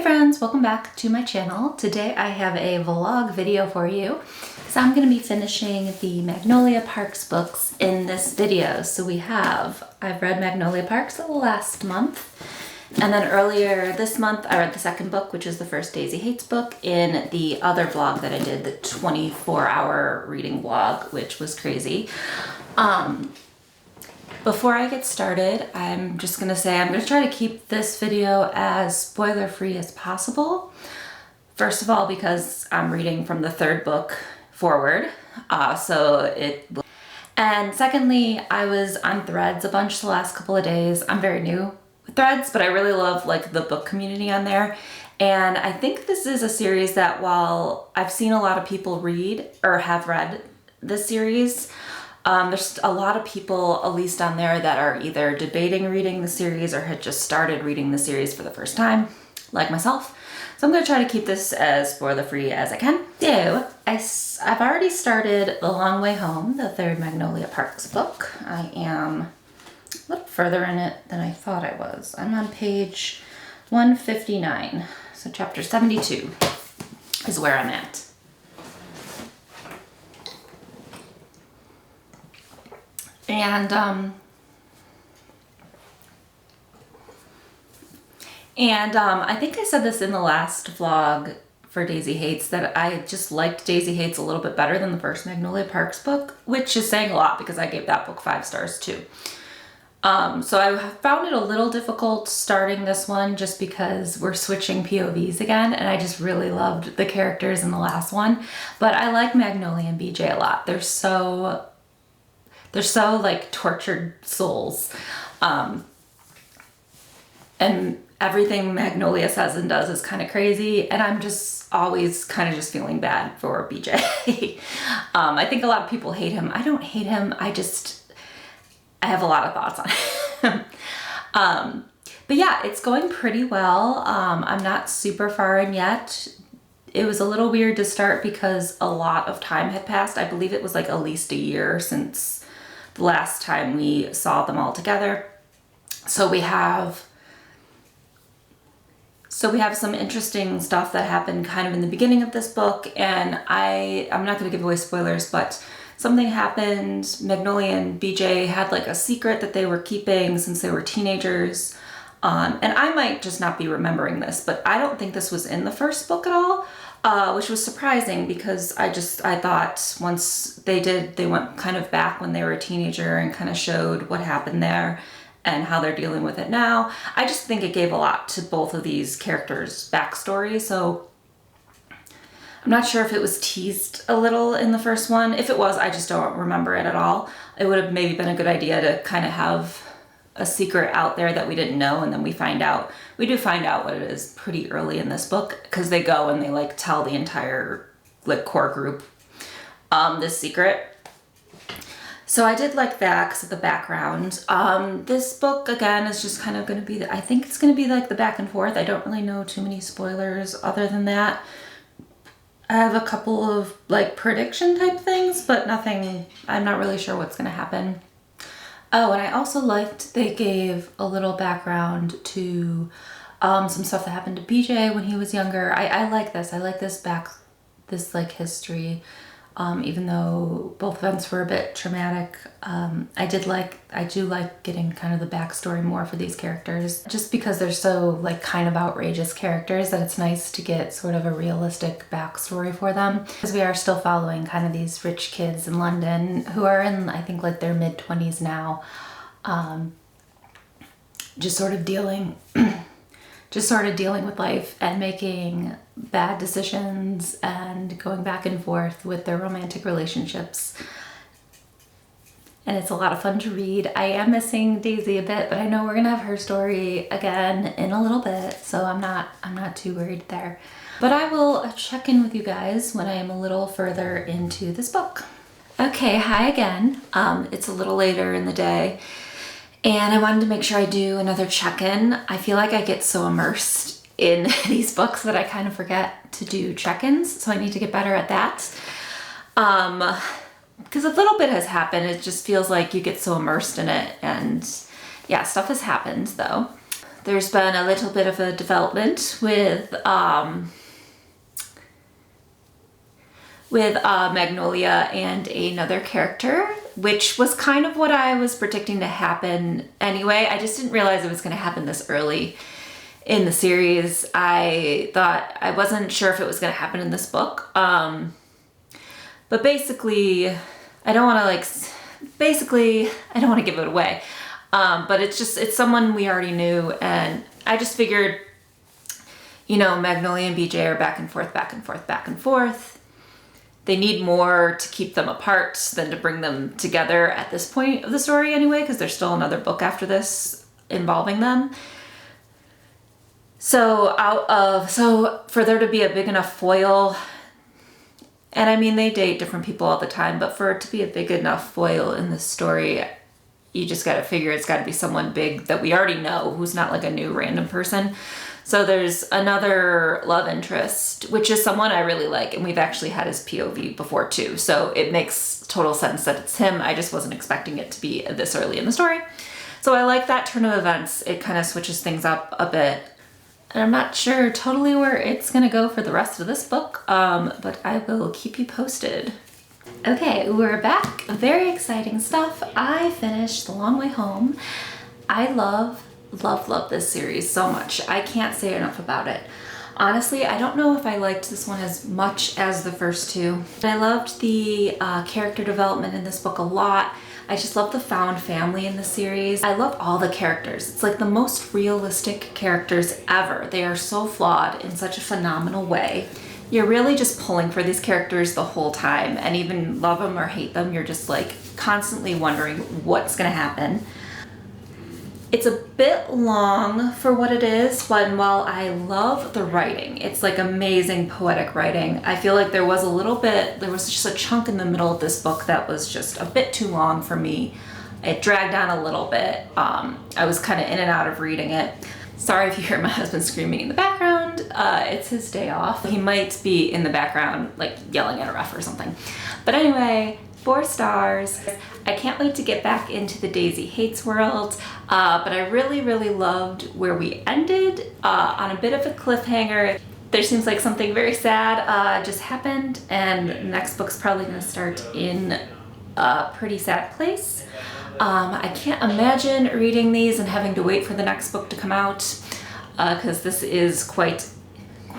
friends, welcome back to my channel. Today I have a vlog video for you. So I'm going to be finishing the Magnolia Parks books in this video. So I've read Magnolia Parks last month. And then earlier this month I read the second book, which is the first Daisy Haites book, in the other vlog that I did, the 24-hour reading vlog, which was crazy. Before I get started, I'm just going to say I'm going to try to keep this video as spoiler-free as possible. First of all, because I'm reading from the third book forward, and secondly, I was on Threads a bunch the last couple of days. I'm very new with Threads, but I really love the book community on there. And I think this is a series that, while I've seen a lot of people read or have read this series, there's a lot of people, at least on there, that are either debating reading the series or had just started reading the series for the first time, like myself. So I'm going to try to keep this as spoiler-free as I can. So I've already started The Long Way Home, the third Magnolia Parks book. I am a little further in it than I thought I was. I'm on page 159, so chapter 72 is where I'm at. And I think I said this in the last vlog for Daisy Haites, that I just liked Daisy Haites a little bit better than the first Magnolia Parks book, which is saying a lot because I gave that book 5 stars too. So I found it a little difficult starting this one just because we're switching POVs again, and I just really loved the characters in the last one. But I like Magnolia and BJ a lot. They're so like tortured souls. And everything Magnolia says and does is kind of crazy, and I'm just always kind of just feeling bad for BJ. I think a lot of people hate him. I don't hate him. I have a lot of thoughts on him. But yeah, it's going pretty well. I'm not super far in yet. It was a little weird to start because a lot of time had passed. I believe it was like at least a year since the last time we saw them all together. So we have some interesting stuff that happened kind of in the beginning of this book, and I'm not going to give away spoilers, but something happened. Magnolia and BJ had like a secret that they were keeping since they were teenagers. And I might just not be remembering this, but I don't think this was in the first book at all, which was surprising because I thought once they went kind of back when they were a teenager and kind of showed what happened there and how they're dealing with it now. I just think it gave a lot to both of these characters' backstory. So I'm not sure if it was teased a little in the first one. If it was, I just don't remember it at all. It would have maybe been a good idea to kind of have a secret out there that we didn't know, and then we do find out what it is pretty early in this book, because they go and they tell the entire core group this secret. So I did like that because of the background. This book again is just kind of going to be, I think it's going to be like the back and forth. I don't really know too many spoilers other than that. I have a couple of prediction type things, but nothing, I'm not really sure what's going to happen. Oh, and I also liked they gave a little background to some stuff that happened to BJ when he was younger. I like this. I like this history. Even though both events were a bit traumatic, I do like getting kind of the backstory more for these characters, just because they're so kind of outrageous characters that it's nice to get sort of a realistic backstory for them, because we are still following kind of these rich kids in London who are in, I think, their mid-20s now, just sort of dealing with life and making bad decisions and going back and forth with their romantic relationships. And it's a lot of fun to read. I am missing Daisy a bit, but I know we're gonna have her story again in a little bit, so I'm not too worried there. But I will check in with you guys when I am a little further into this book. Okay, hi again. It's a little later in the day, and I wanted to make sure I do another check-in. I feel like I get so immersed in these books that I kind of forget to do check-ins, so I need to get better at that. Because a little bit has happened. It just feels like you get so immersed in it, and yeah, stuff has happened though. there's been a little bit of a development with Magnolia and another character, which was kind of what I was predicting to happen anyway. I just didn't realize it was going to happen this early in the series. I wasn't sure if it was going to happen in this book. But basically, I don't want to give it away. But it's someone we already knew, and I just figured, Magnolia and BJ are back and forth, back and forth, back and forth. They need more to keep them apart than to bring them together at this point of the story anyway, because there's still another book after this involving them. So for there to be a big enough foil, and I mean, they date different people all the time, but for it to be a big enough foil in this story, you just got to figure it's got to be someone big that we already know, who's not like a new random person. So there's another love interest, which is someone I really like, and we've actually had his POV before too. So it makes total sense that it's him. I just wasn't expecting it to be this early in the story. So I like that turn of events. It kind of switches things up a bit. And I'm not sure totally where it's gonna go for the rest of this book, but I will keep you posted. Okay, we're back. Very exciting stuff. I finished The Long Way Home. I love this series so much. I can't say enough about it. Honestly, I don't know if I liked this one as much as the first two. I loved the character development in this book a lot. I just love the found family in the series. I love all the characters. It's like the most realistic characters ever. They are so flawed in such a phenomenal way. You're really just pulling for these characters the whole time, and even love them or hate them, you're just like constantly wondering what's gonna happen. It's a bit long for what it is, but while I love the writing, it's like amazing poetic writing. I feel like there was just a chunk in the middle of this book that was just a bit too long for me. It dragged on a little bit. I was kind of in and out of reading it. Sorry if you hear my husband screaming in the background. It's his day off. He might be in the background like yelling at a ref or something. But anyway, 4 stars. I can't wait to get back into the Daisy Haites world, but I really, really loved where we ended on a bit of a cliffhanger. There seems like something very sad just happened, and the next book's probably gonna start in a pretty sad place. I can't imagine reading these and having to wait for the next book to come out, because this is quite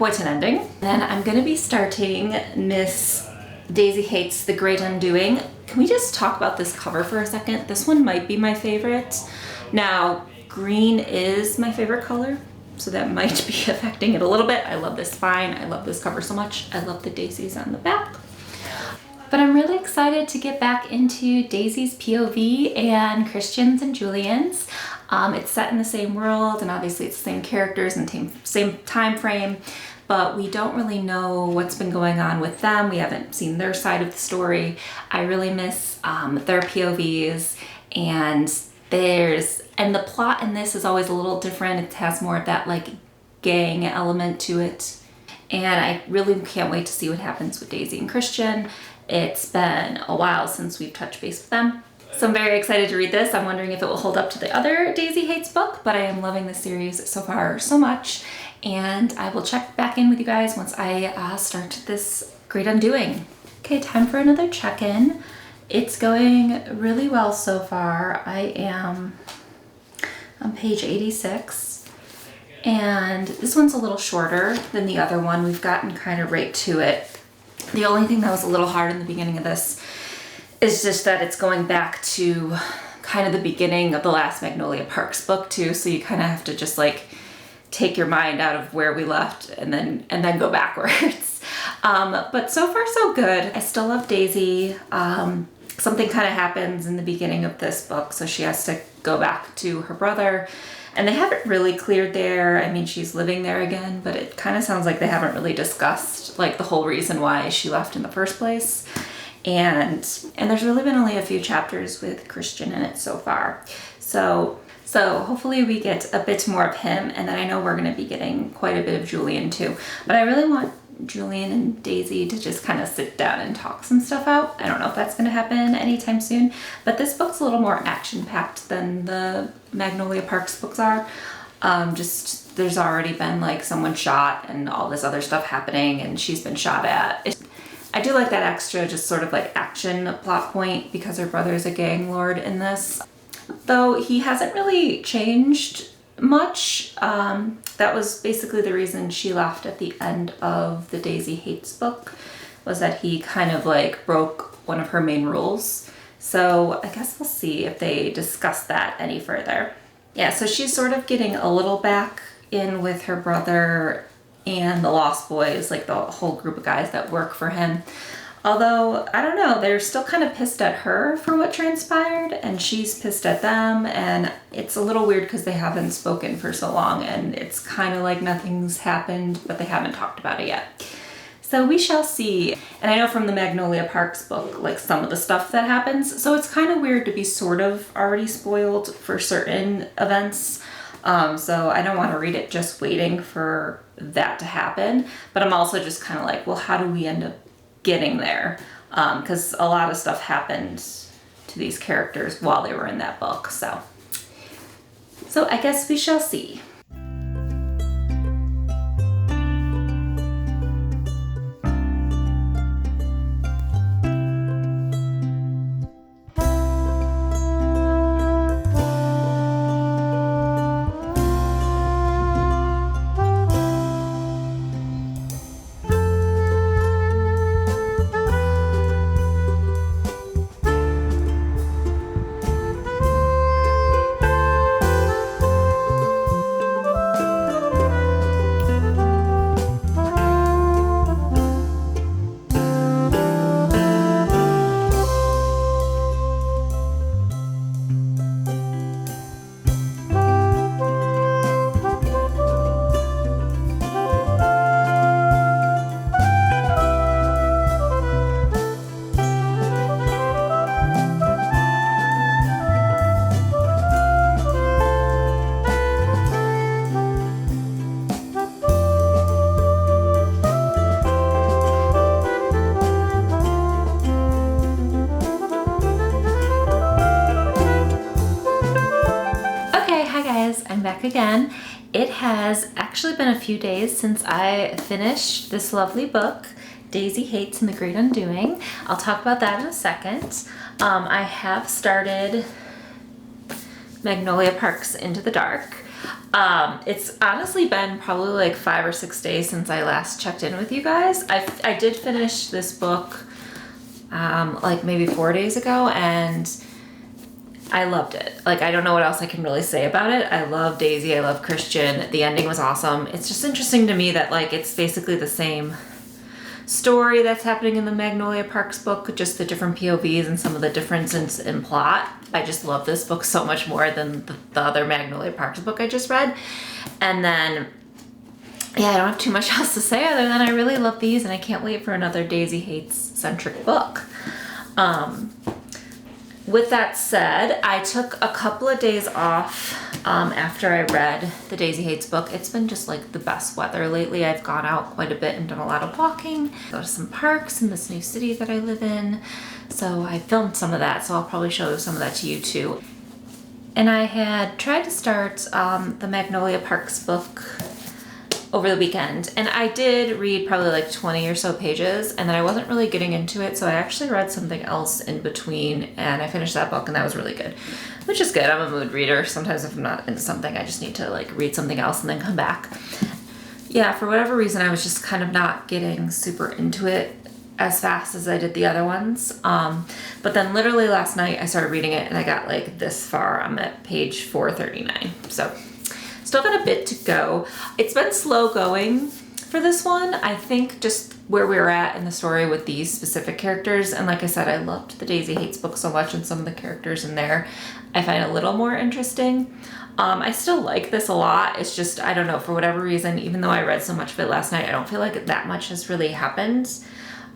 an ending. Then I'm gonna be starting Miss Daisy Haites' The Great Undoing. Can we just talk about this cover for a second? This one might be my favorite. Now, green is my favorite color, so that might be affecting it a little bit. I love this spine. I love this cover so much. I love the daisies on the back. But I'm really excited to get back into Daisy's POV and Christian's and Julian's. It's set in the same world, and obviously it's the same characters and same time frame, but we don't really know what's been going on with them. We haven't seen their side of the story. I really miss their POVs, and the plot in this is always a little different. It has more of that like gang element to it, and I really can't wait to see what happens with Daisy and Christian. It's been a while since we've touched base with them. So I'm very excited to read this. I'm wondering if it will hold up to the other Daisy Haites book, but I am loving the series so far so much. And I will check back in with you guys once I start this Great Undoing. Okay, time for another check-in. It's going really well so far. I am on page 86. And this one's a little shorter than the other one. We've gotten kind of right to it. The only thing that was a little hard in the beginning of this is just that it's going back to kind of the beginning of the last Magnolia Parks book too, so you kind of have to just like take your mind out of where we left and then go backwards. But so far so good. I still love Daisy. Something kind of happens in the beginning of this book, so she has to go back to her brother, and they haven't really cleared there. I mean, she's living there again, but it kind of sounds like they haven't really discussed like the whole reason why she left in the first place. And there's really been only a few chapters with Christian in it so far. So hopefully we get a bit more of him, and then I know we're going to be getting quite a bit of Julian too. But I really want Julian and Daisy to just kind of sit down and talk some stuff out. I don't know if that's going to happen anytime soon, but this book's a little more action-packed than the Magnolia Parks books are. Just there's already been like someone shot and all this other stuff happening and she's been shot at. I do like that extra just sort of like action plot point because her brother is a gang lord in this. Though he hasn't really changed much. That was basically the reason she left at the end of the Daisy Haites book, was that he kind of like broke one of her main rules. So I guess we'll see if they discuss that any further. Yeah, so she's sort of getting a little back in with her brother and the Lost Boys, like the whole group of guys that work for him. Although, I don't know, they're still kind of pissed at her for what transpired, and she's pissed at them, and it's a little weird because they haven't spoken for so long, and it's kind of like nothing's happened, but they haven't talked about it yet. So we shall see. And I know from the Magnolia Parks book, like some of the stuff that happens, so it's kind of weird to be sort of already spoiled for certain events. So I don't want to read it just waiting for that to happen, but I'm also just kind of like, well, how do we end up getting there? Because a lot of stuff happened to these characters while they were in that book. So I guess we shall see. I'm back again. It has actually been a few days since I finished this lovely book, Daisy Haites and the Great Undoing. I'll talk about that in a second. I have started Magnolia Parks Into the Dark. It's honestly been probably like 5 or 6 days since I last checked in with you guys. I did finish this book like maybe 4 days ago, and I loved it. Like, I don't know what else I can really say about it. I love Daisy. I love Christian. The ending was awesome. It's just interesting to me that like it's basically the same story that's happening in the Magnolia Parks book, just the different POVs and some of the differences in plot. I just love this book so much more than the other Magnolia Parks book I just read. And then, yeah, I don't have too much else to say other than I really love these and I can't wait for another Daisy Haites centric book. With that said, I took a couple of days off after I read the Daisy Haites book. It's been just like the best weather lately. I've gone out quite a bit and done a lot of walking, go to some parks in this new city that I live in. So I filmed some of that, so I'll probably show some of that to you too. And I had tried to start the Magnolia Parks book over the weekend, and I did read probably like 20 or so pages, and then I wasn't really getting into it, so I actually read something else in between, and I finished that book, and that was really good, which is good. I'm a mood reader. Sometimes if I'm not into something, I just need to like read something else and then come back. Yeah, for whatever reason, I was just kind of not getting super into it as fast as I did the other ones. But then literally last night I started reading it and I got like this far. I'm at page 439. So still got a bit to go. It's been slow going for this one. I think just where we were at in the story with these specific characters. And like I said, I loved the Daisy Haites book so much, and some of the characters in there I find a little more interesting. I still like this a lot. It's just, I don't know, for whatever reason, even though I read so much of it last night, I don't feel like that much has really happened.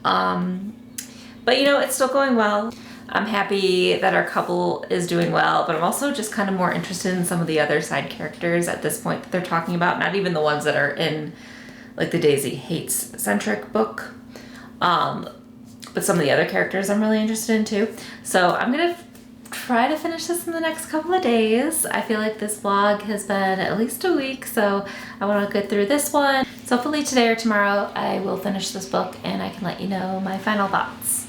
But you know, it's still going well. I'm happy that our couple is doing well, but I'm also just kind of more interested in some of the other side characters at this point that they're talking about. Not even the ones that are in like the Daisy Haites centric book. But some of the other characters I'm really interested in too. So I'm going to try to finish this in the next couple of days. I feel like this vlog has been at least a week, so I want to get through this one. So hopefully today or tomorrow I will finish this book and I can let you know my final thoughts.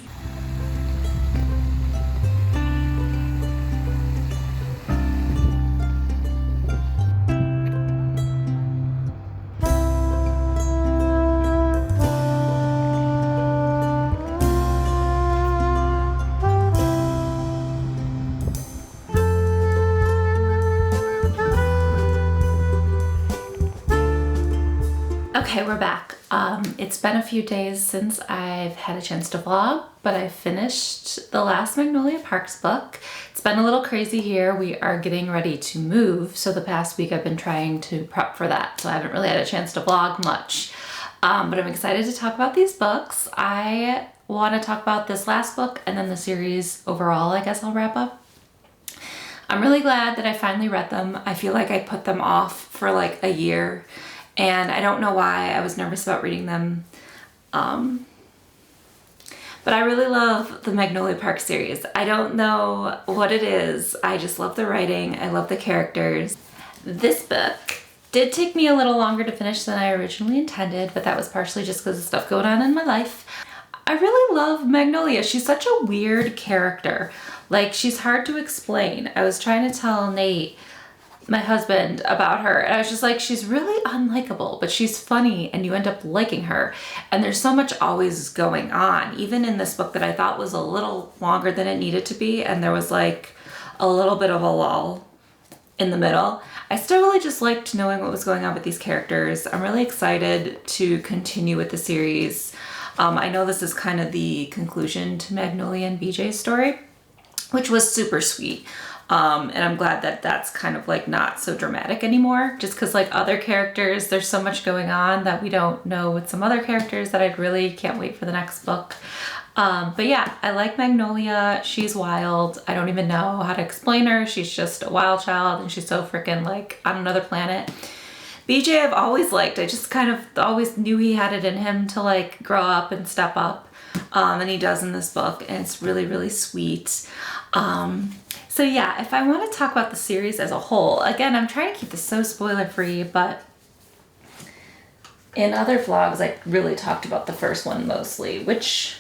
Okay, we're back. It's been a few days since I've had a chance to vlog, but I finished the last Magnolia Parks book. It's been a little crazy here. We are getting ready to move, so the past week I've been trying to prep for that, so I haven't really had a chance to vlog much. But I'm excited to talk about these books. I want to talk about this last book and then the series overall, I guess I'll wrap up. I'm really glad that I finally read them. I feel like I put them off for like a year. And I don't know why. I was nervous about reading them. But I really love the Magnolia Parks series. I don't know what it is. I just love the writing. I love the characters. This book did take me a little longer to finish than I originally intended, but that was partially just because of stuff going on in my life. I really love Magnolia. She's such a weird character. Like, she's hard to explain. I was trying to tell Nate, my husband, about her, and I was just like, she's really unlikable, but she's funny and you end up liking her. And there's so much always going on, even in this book that I thought was a little longer than it needed to be, and there was like a little bit of a lull in the middle. I still really just liked knowing what was going on with these characters. I'm really excited to continue with the series. I know this is kind of the conclusion to Magnolia and BJ's story, which was super sweet. And I'm glad that that's kind of like not so dramatic anymore, just because like other characters, there's so much going on that we don't know with some other characters that I really can't wait for the next book. But yeah, I like Magnolia. She's wild. I don't even know how to explain her. She's just a wild child and she's so freaking like on another planet. BJ I've always liked. I just kind of always knew he had it in him to like grow up and step up. And he does in this book, and it's really, really sweet. So yeah, if I want to talk about the series as a whole, again, I'm trying to keep this so spoiler free, but in other vlogs, I really talked about the first one mostly, which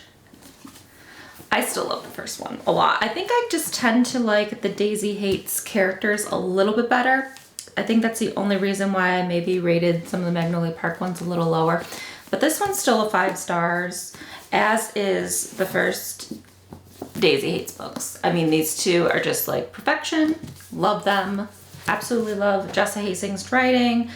I still love the first one a lot. I think I just tend to like the Daisy Haites characters a little bit better. I think that's the only reason why I maybe rated some of the Magnolia Park ones a little lower. But this one's still a 5 stars, as is the first Daisy Haites books. I mean, these two are just like perfection. Love them. Absolutely love Jessa Hastings' writing.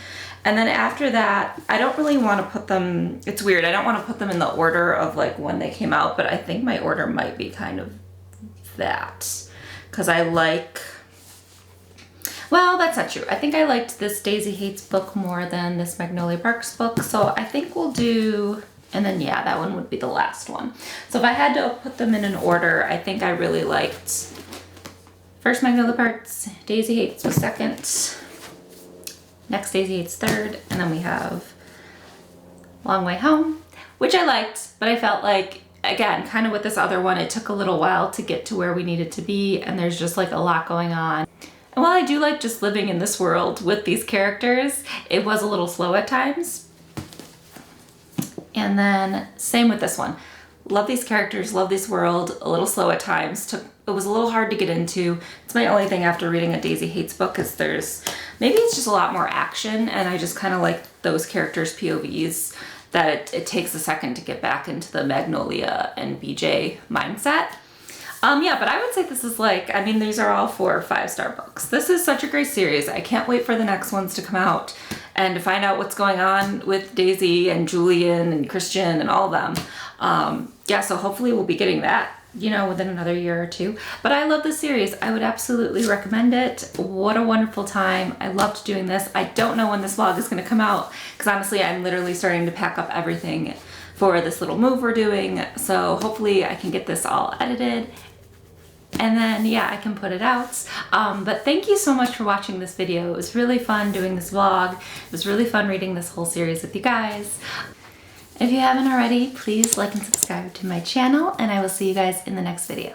And then after that, I don't really want to put them, it's weird, I don't want to put them in the order of like when they came out, but I think my order might be kind of that. Because I like, well, that's not true. I think I liked this Daisy Haites book more than this Magnolia Parks book. So I think we'll do, and then yeah, that one would be the last one. So if I had to put them in an order, I think I really liked first Magnolia Parks, Daisy Haites was second, next Daisy Haites third, and then we have Long Way Home, which I liked, but I felt like, again, kind of with this other one, it took a little while to get to where we needed to be, and there's just like a lot going on. And while I do like just living in this world with these characters, it was a little slow at times. And then same with this one. Love these characters, love this world, a little slow at times. It was a little hard to get into. It's my only thing after reading a Daisy Haites book, is maybe it's just a lot more action, and I just kind of like those characters' POVs, that it takes a second to get back into the Magnolia and BJ mindset. Yeah, but I would say this is like, I mean, these are all 4 or 5 star books. This is such a great series. I can't wait for the next ones to come out and to find out what's going on with Daisy and Julian and Christian and all of them. Yeah, so hopefully we'll be getting that, you know, within another year or 2. But I love the series. I would absolutely recommend it. What a wonderful time. I loved doing this. I don't know when this vlog is going to come out, because honestly, I'm literally starting to pack up everything for this little move we're doing. So hopefully I can get this all edited, and then yeah, I can put it out. But thank you so much for watching this video. It was really fun doing this vlog. It was really fun reading this whole series with you guys. If you haven't already, please like and subscribe to my channel, and I will see you guys in the next video.